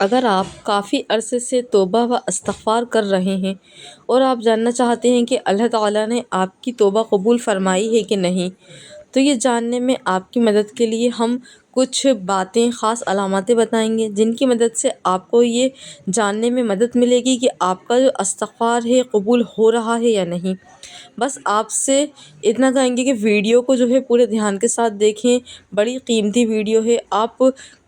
اگر آپ کافی عرصے سے توبہ و استغفار کر رہے ہیں اور آپ جاننا چاہتے ہیں کہ اللہ تعالیٰ نے آپ کی توبہ قبول فرمائی ہے کہ نہیں، تو یہ جاننے میں آپ کی مدد کے لیے ہم کچھ باتیں، خاص علاماتیں بتائیں گے جن کی مدد سے آپ کو یہ جاننے میں مدد ملے گی کہ آپ کا جو استغفار ہے قبول ہو رہا ہے یا نہیں۔ بس آپ سے اتنا کہیں گے کہ ویڈیو کو جو ہے پورے دھیان کے ساتھ دیکھیں، بڑی قیمتی ویڈیو ہے۔ آپ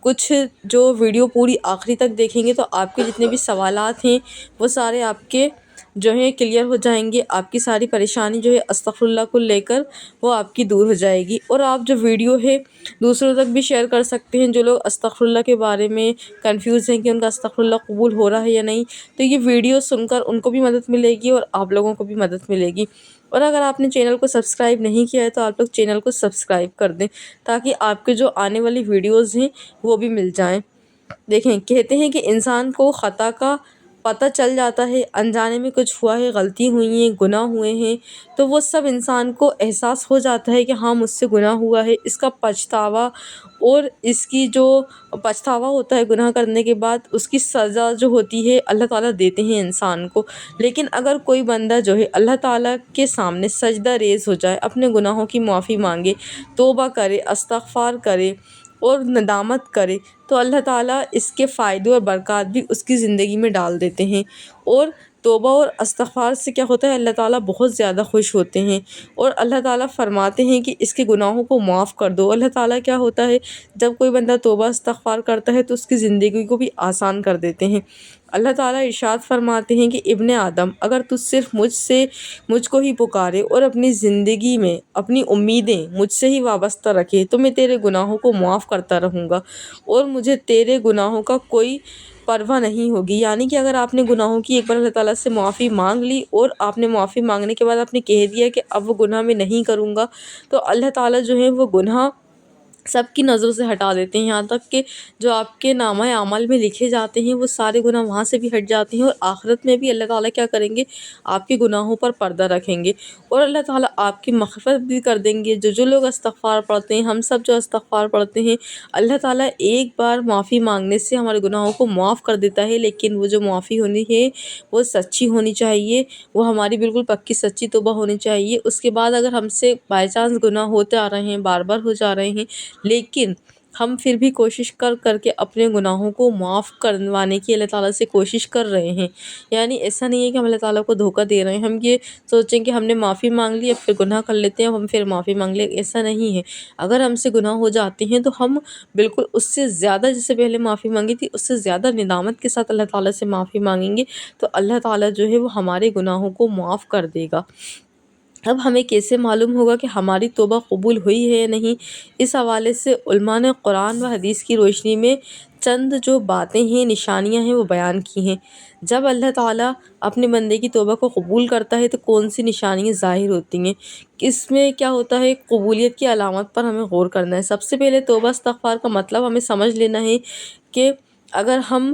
کچھ جو ویڈیو پوری آخری تک دیکھیں گے تو آپ کے جتنے بھی سوالات ہیں وہ سارے آپ کے جو ہیں کلیئر ہو جائیں گے، آپ کی ساری پریشانی جو ہے استغفر اللہ کو لے کر وہ آپ کی دور ہو جائے گی۔ اور آپ جو ویڈیو ہے دوسروں تک بھی شیئر کر سکتے ہیں، جو لوگ استغفر اللہ کے بارے میں کنفیوز ہیں کہ ان کا استغفر اللہ قبول ہو رہا ہے یا نہیں، تو یہ ویڈیو سن کر ان کو بھی مدد ملے گی اور آپ لوگوں کو بھی مدد ملے گی۔ اور اگر آپ نے چینل کو سبسکرائب نہیں کیا ہے تو آپ لوگ چینل کو سبسکرائب کر دیں تاکہ آپ کے جو آنے والی ویڈیوز ہیں وہ بھی مل جائیں۔ دیکھیں، کہتے ہیں کہ انسان کو خطا کا پتہ چل جاتا ہے، انجانے میں کچھ ہوا ہے، غلطی ہوئی ہیں، گناہ ہوئے ہیں، تو وہ سب انسان کو احساس ہو جاتا ہے کہ ہاں مجھ سے گناہ ہوا ہے۔ اس کا پچھتاوا اور اس کی جو پچھتاوا ہوتا ہے گناہ کرنے کے بعد، اس کی سزا جو ہوتی ہے اللہ تعالیٰ دیتے ہیں انسان کو۔ لیکن اگر کوئی بندہ جو ہے اللہ تعالیٰ کے سامنے سجدہ ریز ہو جائے، اپنے گناہوں کی معافی مانگے، توبہ کرے، استغفار کرے اور ندامت کرے، تو اللہ تعالیٰ اس کے فائدے اور برکات بھی اس کی زندگی میں ڈال دیتے ہیں۔ اور توبہ اور استغفار سے کیا ہوتا ہے، اللہ تعالیٰ بہت زیادہ خوش ہوتے ہیں اور اللہ تعالیٰ فرماتے ہیں کہ اس کے گناہوں کو معاف کر دو۔ اللہ تعالیٰ کیا ہوتا ہے، جب کوئی بندہ توبہ استغفار کرتا ہے تو اس کی زندگی کو بھی آسان کر دیتے ہیں۔ اللہ تعالیٰ ارشاد فرماتے ہیں کہ ابن آدم، اگر تو صرف مجھ کو ہی پکارے اور اپنی زندگی میں اپنی امیدیں مجھ سے ہی وابستہ رکھے تو میں تیرے گناہوں کو معاف کرتا رہوں گا اور مجھے تیرے گناہوں کا کوئی پرواہ نہیں ہوگی۔ یعنی کہ اگر آپ نے گناہوں کی ایک بار اللہ تعالیٰ سے معافی مانگ لی اور آپ نے معافی مانگنے کے بعد آپ نے کہہ دیا کہ اب وہ گناہ میں نہیں کروں گا، تو اللہ تعالیٰ جو ہے وہ گناہ سب کی نظروں سے ہٹا دیتے ہیں، یہاں تک کہ جو آپ کے نامہ اعمال میں لکھے جاتے ہیں وہ سارے گناہ وہاں سے بھی ہٹ جاتے ہیں، اور آخرت میں بھی اللہ تعالیٰ کیا کریں گے، آپ کے گناہوں پر پردہ رکھیں گے اور اللہ تعالیٰ آپ کی مغفرت بھی کر دیں گے۔ جو لوگ استغفار پڑھتے ہیں، ہم سب جو استغفار پڑھتے ہیں، اللہ تعالیٰ ایک بار معافی مانگنے سے ہمارے گناہوں کو معاف کر دیتا ہے، لیکن وہ جو معافی ہونی ہے وہ سچی ہونی چاہیے، وہ ہماری بالکل پکی سچی توبہ ہونی چاہیے۔ اس کے بعد اگر ہم سے بائی چانس گناہ ہوتے آ رہے ہیں، بار بار ہو جا رہے ہیں، لیکن ہم پھر بھی کوشش کر کے اپنے گناہوں کو معاف کروانے کی اللہ تعالیٰ سے کوشش کر رہے ہیں، یعنی ایسا نہیں ہے کہ ہم اللہ تعالیٰ کو دھوکہ دے رہے ہیں، ہم یہ سوچیں کہ ہم نے معافی مانگ لی اب پھر گناہ کر لیتے ہیں، اب ہم پھر معافی مانگ لیں، ایسا نہیں ہے۔ اگر ہم سے گناہ ہو جاتے ہیں تو ہم بالکل اس سے زیادہ، جس سے پہلے معافی مانگی تھی اس سے زیادہ ندامت کے ساتھ اللہ تعالیٰ سے معافی مانگیں گے تو اللہ تعالیٰ جو ہے وہ ہمارے گناہوں کو معاف کر دے گا۔ اب ہمیں کیسے معلوم ہوگا کہ ہماری توبہ قبول ہوئی ہے یا نہیں؟ اس حوالے سے علماء نے قرآن و حدیث کی روشنی میں چند جو باتیں ہیں، نشانیاں ہیں، وہ بیان کی ہیں۔ جب اللہ تعالیٰ اپنے بندے کی توبہ کو قبول کرتا ہے تو کون سی نشانیاں ظاہر ہوتی ہیں؟ اس میں کیا ہوتا ہے، قبولیت کی علامت پر ہمیں غور کرنا ہے۔ سب سے پہلے توبہ استغفار کا مطلب ہمیں سمجھ لینا ہے کہ اگر ہم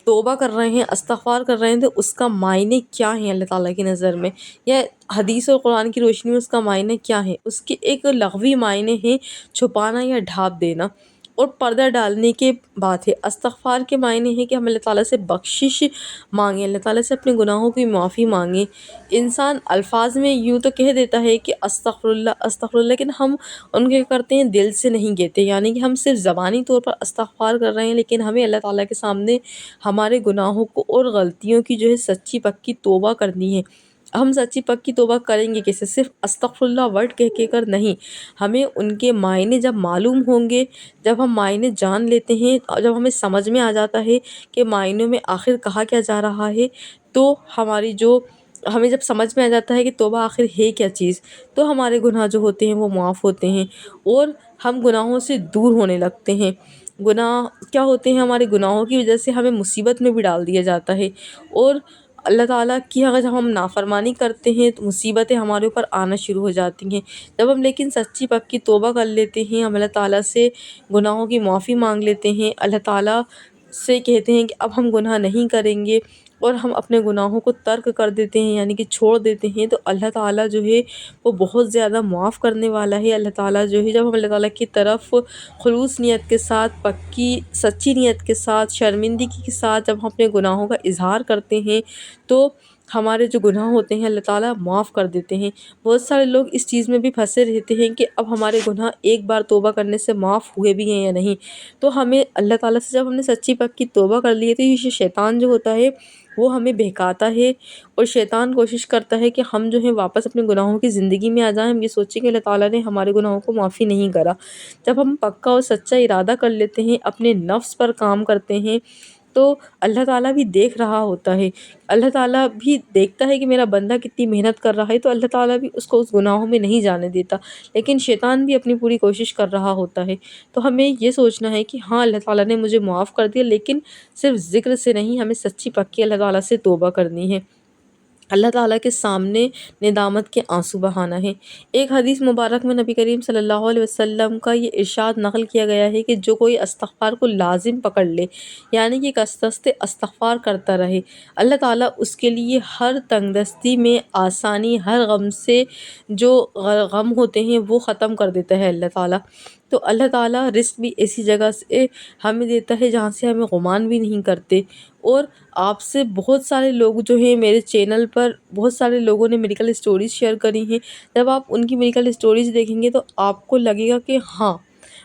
توبہ کر رہے ہیں، استغفار کر رہے ہیں، تو اس کا معنی کیا ہے اللہ تعالیٰ کی نظر میں، یا حدیث اور قرآن کی روشنی میں اس کا معنی کیا ہے۔ اس کے ایک لغوی معنی ہے چھپانا یا ڈھانپ دینا، اور پردہ ڈالنے کے بات ہے۔ استغفار کے معنی ہے کہ ہم اللہ تعالیٰ سے بخشش مانگیں، اللہ تعالیٰ سے اپنے گناہوں کی معافی مانگیں۔ انسان الفاظ میں یوں تو کہہ دیتا ہے کہ استغفر اللہ استغفر اللہ، لیکن ہم ان کے کرتے ہیں دل سے نہیں کہتے، یعنی کہ ہم صرف زبانی طور پر استغفار کر رہے ہیں، لیکن ہمیں اللہ تعالیٰ کے سامنے ہمارے گناہوں کو اور غلطیوں کی جو ہے سچی پکی توبہ کرنی ہے۔ ہم سچی پکی توبہ کریں گے کیسے؟ صرف استغفر اللہ ورڈ کہہ کر نہیں، ہمیں ان کے معنی جب معلوم ہوں گے، جب ہم معنی جان لیتے ہیں اور جب ہمیں سمجھ میں آ جاتا ہے کہ معنیوں میں آخر کہا کیا جا رہا ہے، تو ہمیں جب سمجھ میں آ جاتا ہے کہ توبہ آخر ہے کیا چیز، تو ہمارے گناہ جو ہوتے ہیں وہ معاف ہوتے ہیں اور ہم گناہوں سے دور ہونے لگتے ہیں۔ گناہ کیا ہوتے ہیں، ہمارے گناہوں کی وجہ سے ہمیں مصیبت میں بھی ڈال دیا جاتا ہے، اور اللہ تعالیٰ کی اگر جب ہم نافرمانی کرتے ہیں تو مصیبتیں ہمارے اوپر آنا شروع ہو جاتی ہیں۔ جب ہم لیکن سچی پکی توبہ کر لیتے ہیں، ہم اللہ تعالیٰ سے گناہوں کی معافی مانگ لیتے ہیں، اللہ تعالیٰ سے کہتے ہیں کہ اب ہم گناہ نہیں کریں گے، اور ہم اپنے گناہوں کو ترک کر دیتے ہیں یعنی کہ چھوڑ دیتے ہیں، تو اللہ تعالیٰ جو ہے وہ بہت زیادہ معاف کرنے والا ہے۔ اللہ تعالیٰ جو ہے جب ہم اللہ تعالیٰ کی طرف خلوص نیت کے ساتھ، پکی سچی نیت کے ساتھ، شرمندگی کے ساتھ جب ہم اپنے گناہوں کا اظہار کرتے ہیں تو ہمارے جو گناہ ہوتے ہیں اللہ تعالیٰ معاف کر دیتے ہیں۔ بہت سارے لوگ اس چیز میں بھی پھنسے رہتے ہیں کہ اب ہمارے گناہ ایک بار توبہ کرنے سے معاف ہوئے بھی ہیں یا نہیں، تو ہمیں اللہ تعالیٰ سے جب ہم نے سچی پکی توبہ کر لی ہے تو یہ شیطان جو ہوتا ہے وہ ہمیں بہکاتا ہے، اور شیطان کوشش کرتا ہے کہ ہم جو ہیں واپس اپنے گناہوں کی زندگی میں آ جائیں، ہم یہ سوچیں کہ اللہ تعالیٰ نے ہمارے گناہوں کو معافی نہیں کرا۔ جب ہم پکا اور سچا ارادہ کر لیتے ہیں، اپنے نفس پر کام کرتے ہیں، تو اللہ تعالیٰ بھی دیکھ رہا ہوتا ہے، اللہ تعالیٰ بھی دیکھتا ہے کہ میرا بندہ کتنی محنت کر رہا ہے، تو اللہ تعالیٰ بھی اس کو اس گناہوں میں نہیں جانے دیتا، لیکن شیطان بھی اپنی پوری کوشش کر رہا ہوتا ہے۔ تو ہمیں یہ سوچنا ہے کہ ہاں اللہ تعالیٰ نے مجھے معاف کر دیا، لیکن صرف ذکر سے نہیں، ہمیں سچی پکی اللہ تعالیٰ سے توبہ کرنی ہے، اللہ تعالیٰ کے سامنے ندامت کے آنسو بہانا ہے۔ ایک حدیث مبارک میں نبی کریم صلی اللہ علیہ وسلم کا یہ ارشاد نقل کیا گیا ہے کہ جو کوئی استغفار کو لازم پکڑ لے، یعنی کہ کثرت استغفار کرتا رہے، اللہ تعالیٰ اس کے لیے ہر تنگ دستی میں آسانی، ہر غم سے جو غم ہوتے ہیں وہ ختم کر دیتا ہے اللہ تعالیٰ۔ تو اللہ تعالیٰ رزق بھی ایسی جگہ سے ہمیں دیتا ہے جہاں سے ہمیں گمان بھی نہیں کرتے۔ اور آپ سے بہت سارے لوگ جو ہیں میرے چینل پر بہت سارے لوگوں نے میڈیکل اسٹوریز شیئر کری ہیں، جب آپ ان کی میڈیکل اسٹوریز دیکھیں گے تو آپ کو لگے گا کہ ہاں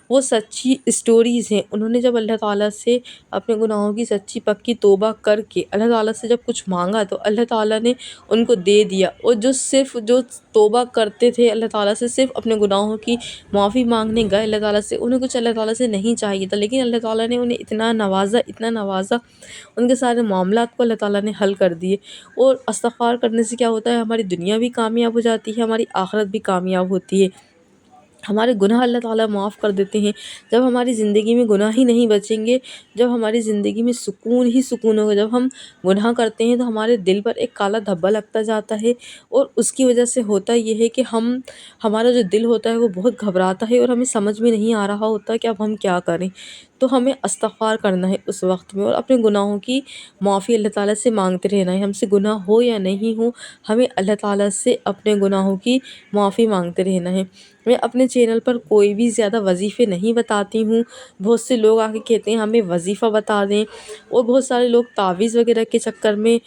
وہ سچی اسٹوریز ہیں۔ انہوں نے جب اللہ تعالیٰ سے اپنے گناہوں کی سچی پکی توبہ کر کے اللہ تعالیٰ سے جب کچھ مانگا تو اللہ تعالیٰ نے ان کو دے دیا، اور جو توبہ کرتے تھے اللہ تعالیٰ سے، صرف اپنے گناہوں کی معافی مانگنے گئے اللہ تعالیٰ سے، انہیں کچھ اللہ تعالیٰ سے نہیں چاہیے تھا، لیکن اللہ تعالیٰ نے انہیں اتنا نوازا، ان کے سارے معاملات کو اللہ تعالیٰ نے حل کر دیے۔ اور استغفار کرنے سے کیا ہوتا ہے، ہماری دنیا بھی کامیاب ہو جاتی ہے، ہماری آخرت بھی کامیاب ہوتی ہے، ہمارے گناہ اللہ تعالیٰ معاف کر دیتے ہیں۔ جب ہماری زندگی میں گناہ ہی نہیں بچیں گے، جب ہماری زندگی میں سکون ہی سکون ہوگا، جب ہم گناہ کرتے ہیں تو ہمارے دل پر ایک کالا دھبا لگتا جاتا ہے، اور اس کی وجہ سے ہوتا یہ ہے کہ ہمارا جو دل ہوتا ہے وہ بہت گھبراتا ہے، اور ہمیں سمجھ میں نہیں آ رہا ہوتا کہ اب ہم کیا کریں۔ تو ہمیں استغفار کرنا ہے اس وقت میں، اور اپنے گناہوں کی معافی اللہ تعالیٰ سے مانگتے رہنا ہے۔ ہم سے گناہ ہو یا نہیں ہو، ہمیں اللہ تعالیٰ سے اپنے گناہوں کی معافی مانگتے رہنا ہے۔ میں اپنے چینل پر کوئی بھی زیادہ وظیفے نہیں بتاتی ہوں، بہت سے لوگ آ کے کہتے ہیں ہمیں وظیفہ بتا دیں، اور بہت سارے لوگ تعویذ وغیرہ کے چکر میں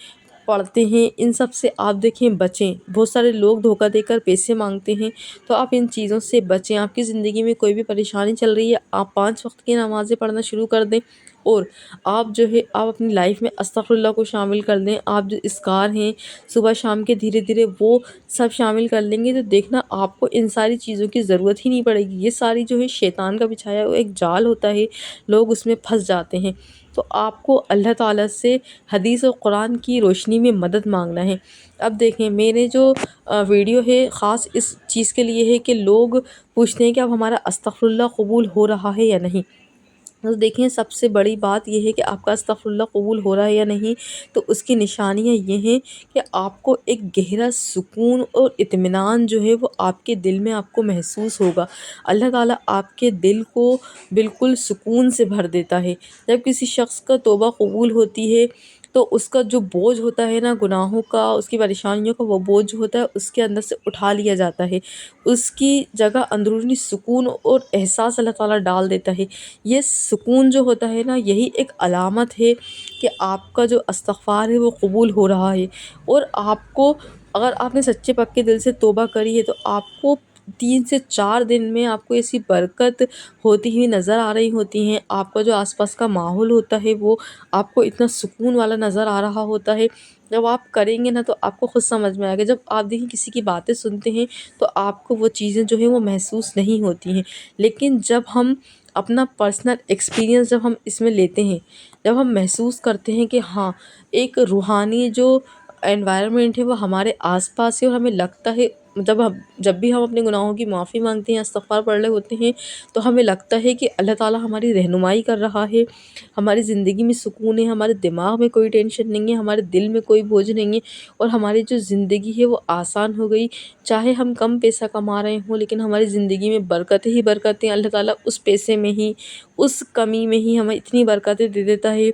پڑھتے ہیں، ان سب سے آپ دیکھیں بچیں۔ بہت سارے لوگ دھوکہ دے کر پیسے مانگتے ہیں، تو آپ ان چیزوں سے بچیں۔ آپ کی زندگی میں کوئی بھی پریشانی چل رہی ہے، آپ 5 وقت کی نمازیں پڑھنا شروع کر دیں، اور آپ اپنی لائف میں استغفر اللہ کو شامل کر دیں۔ آپ جو اذکار ہیں صبح شام کے، دھیرے دھیرے وہ سب شامل کر لیں گے، تو دیکھنا آپ کو ان ساری چیزوں کی ضرورت ہی نہیں پڑے گی۔ یہ ساری جو ہے شیطان کا بچھایا ہوا ایک جال ہوتا ہے، لوگ اس میں پھنس جاتے ہیں۔ تو آپ کو اللہ تعالیٰ سے حدیث و قرآن کی روشنی میں مدد مانگنا ہے۔ اب دیکھیں میرے جو ویڈیو ہے خاص اس چیز کے لیے ہے کہ لوگ پوچھتے ہیں کہ اب ہمارا استغفر اللہ قبول ہو رہا ہے یا نہیں۔ تو دیکھیں سب سے بڑی بات یہ ہے کہ آپ کا استغفر اللہ قبول ہو رہا ہے یا نہیں، تو اس کی نشانیاں یہ ہیں کہ آپ کو ایک گہرا سکون اور اطمینان جو ہے وہ آپ کے دل میں آپ کو محسوس ہوگا۔ اللہ تعالیٰ آپ کے دل کو بالکل سکون سے بھر دیتا ہے۔ جب کسی شخص کا توبہ قبول ہوتی ہے تو اس کا جو بوجھ ہوتا ہے نا گناہوں کا، اس کی پریشانیوں کا، وہ بوجھ ہوتا ہے اس کے اندر سے اٹھا لیا جاتا ہے، اس کی جگہ اندرونی سکون اور احساس اللہ تعالیٰ ڈال دیتا ہے۔ یہ سکون جو ہوتا ہے نا، یہی ایک علامت ہے کہ آپ کا جو استغفار ہے وہ قبول ہو رہا ہے۔ اور آپ کو اگر آپ نے سچے پکے دل سے توبہ کری ہے تو آپ کو 3 سے 4 دن میں آپ کو ایسی برکت ہوتی ہوئی نظر آ رہی ہوتی ہیں، آپ کا جو آس پاس کا ماحول ہوتا ہے وہ آپ کو اتنا سکون والا نظر آ رہا ہوتا ہے۔ جب آپ کریں گے نا تو آپ کو خود سمجھ میں آئے گا۔ جب آپ دیکھیں کسی کی باتیں سنتے ہیں تو آپ کو وہ چیزیں جو ہیں وہ محسوس نہیں ہوتی ہیں، لیکن جب ہم اپنا پرسنل ایکسپیرینس جب ہم اس میں لیتے ہیں، جب ہم محسوس کرتے ہیں کہ ہاں ایک روحانی جو انوائرمنٹ ہے وہ ہمارے آس پاس ہے، اور ہمیں لگتا ہے جب بھی ہم اپنے گناہوں کی معافی مانگتے ہیں، استغفار پڑھ رہے ہوتے ہیں، تو ہمیں لگتا ہے کہ اللہ تعالیٰ ہماری رہنمائی کر رہا ہے، ہماری زندگی میں سکون ہے، ہمارے دماغ میں کوئی ٹینشن نہیں ہے، ہمارے دل میں کوئی بوجھ نہیں ہے، اور ہماری جو زندگی ہے وہ آسان ہو گئی۔ چاہے ہم کم پیسہ کما رہے ہوں لیکن ہماری زندگی میں برکتیں ہی برکتیں، اللہ تعالیٰ اس پیسے میں ہی، اس کمی میں ہی ہمیں اتنی برکتیں دے دیتا ہے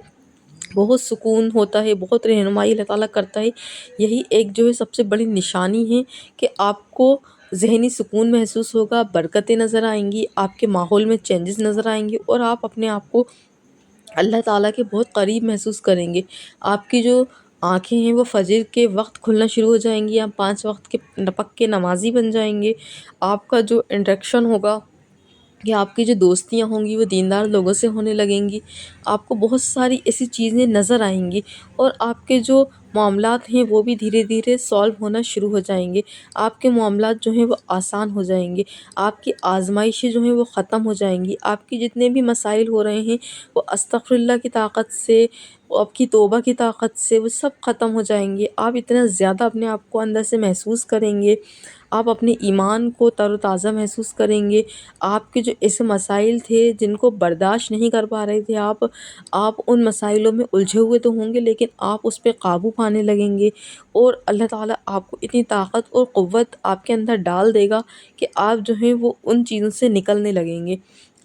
بہت سکون ہوتا ہے، بہت رہنمائی اللہ تعالیٰ کرتا ہے۔ یہی ایک جو ہے سب سے بڑی نشانی ہے کہ آپ کو ذہنی سکون محسوس ہوگا، برکتیں نظر آئیں گی، آپ کے ماحول میں چینجز نظر آئیں گے، اور آپ اپنے آپ کو اللہ تعالیٰ کے بہت قریب محسوس کریں گے۔ آپ کی جو آنکھیں ہیں وہ فجر کے وقت کھلنا شروع ہو جائیں گی، آپ 5 وقت کے پکے نمازی بن جائیں گے۔ آپ کا جو انٹریکشن ہوگا، کہ آپ کی جو دوستیاں ہوں گی وہ دیندار لوگوں سے ہونے لگیں گی۔ آپ کو بہت ساری ایسی چیزیں نظر آئیں گی، اور آپ کے جو معاملات ہیں وہ بھی دھیرے دھیرے سالو ہونا شروع ہو جائیں گے۔ آپ کے معاملات جو ہیں وہ آسان ہو جائیں گے، آپ کی آزمائشیں جو ہیں وہ ختم ہو جائیں گی، آپ کی جتنے بھی مسائل ہو رہے ہیں وہ استغفر اللہ کی طاقت سے، آپ کی توبہ کی طاقت سے وہ سب ختم ہو جائیں گے۔ آپ اتنا زیادہ اپنے آپ کو اندر سے محسوس کریں گے، آپ اپنے ایمان کو تر و تازہ محسوس کریں گے۔ آپ کے جو ایسے مسائل تھے جن کو برداشت نہیں کر پا رہے تھے آپ ان مسائلوں میں الجھے ہوئے تو ہوں گے، لیکن آپ اس پہ قابو پانے لگیں گے، اور اللہ تعالیٰ آپ کو اتنی طاقت اور قوت آپ کے اندر ڈال دے گا کہ آپ جو ہیں وہ ان چیزوں سے نکلنے لگیں گے۔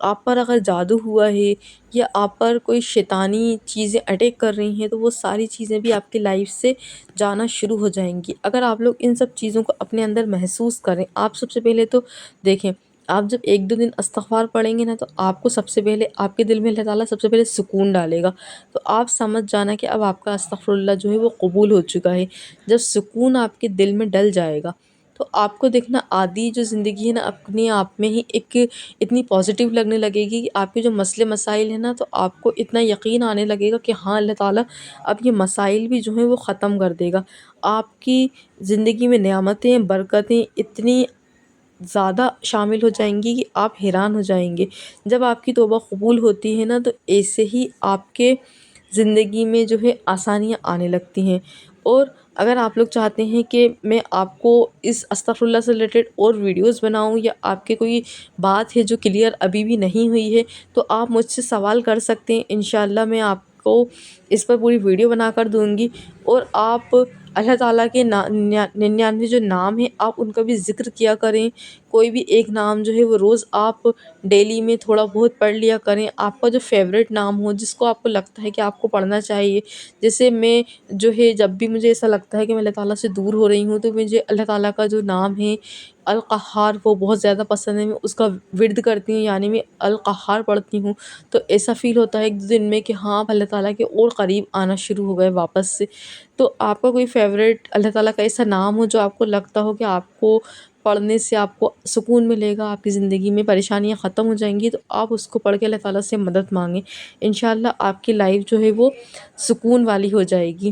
آپ پر اگر جادو ہوا ہے یا آپ پر کوئی شیطانی چیزیں اٹیک کر رہی ہیں تو وہ ساری چیزیں بھی آپ کی لائف سے جانا شروع ہو جائیں گی۔ اگر آپ لوگ ان سب چیزوں کو اپنے اندر محسوس کریں، آپ سب سے پہلے تو دیکھیں، آپ جب 1-2 دن استغفار پڑھیں گے نا تو آپ کو سب سے پہلے آپ کے دل میں اللہ تعالیٰ سب سے پہلے سکون ڈالے گا، تو آپ سمجھ جانا کہ اب آپ کا استغفر اللہ جو ہے وہ قبول ہو چکا ہے۔ جب سکون آپ کے دل میں ڈل جائے گا تو آپ کو دیکھنا عادی جو زندگی ہے نا اپنے آپ میں ہی ایک اتنی پازیٹیو لگنے لگے گی کہ آپ کے جو مسئلے مسائل ہیں نا تو آپ کو اتنا یقین آنے لگے گا کہ ہاں اللہ تعالیٰ اب یہ مسائل بھی جو ہیں وہ ختم کر دے گا۔ آپ کی زندگی میں نعمتیں، برکتیں اتنی زیادہ شامل ہو جائیں گی کہ آپ حیران ہو جائیں گے۔ جب آپ کی توبہ قبول ہوتی ہے نا تو ایسے ہی آپ کے زندگی میں جو ہے آسانیاں آنے لگتی ہیں۔ اور اگر آپ لوگ چاہتے ہیں کہ میں آپ کو اس استغفر اللہ سے ریلیٹڈ اور ویڈیوز بناؤں، یا آپ کے کوئی بات ہے جو کلیئر ابھی بھی نہیں ہوئی ہے، تو آپ مجھ سے سوال کر سکتے ہیں، انشاءاللہ میں آپ کو اس پر پوری ویڈیو بنا کر دوں گی۔ اور آپ اللہ تعالیٰ کے 99 جو نام ہیں آپ ان کا بھی ذکر کیا کریں۔ کوئی بھی ایک نام جو ہے وہ روز آپ ڈیلی میں تھوڑا بہت پڑھ لیا کریں، آپ کا جو فیوریٹ نام ہو جس کو آپ کو لگتا ہے کہ آپ کو پڑھنا چاہیے۔ جیسے میں جو ہے جب بھی مجھے ایسا لگتا ہے کہ میں اللہ تعالیٰ سے دور ہو رہی ہوں تو مجھے اللہ تعالیٰ کا جو نام ہے القہار وہ بہت زیادہ پسند ہے، میں اس کا ورد کرتی ہوں، یعنی میں القہار پڑھتی ہوں، تو ایسا فیل ہوتا ہے ایک دن میں کہ ہاں آپ اللہ تعالیٰ کے اور قریب آنا شروع ہو گئے واپس سے۔ تو آپ کا کوئی فیوریٹ اللہ تعالیٰ کا ایسا نام ہو جو آپ کو لگتا ہو کہ آپ کو پڑھنے سے آپ کو سکون ملے گا، آپ کی زندگی میں پریشانیاں ختم ہو جائیں گی، تو آپ اس کو پڑھ کے اللہ تعالیٰ سے مدد مانگیں، انشاءاللہ آپ کی لائف جو ہے وہ سکون والی ہو جائے گی۔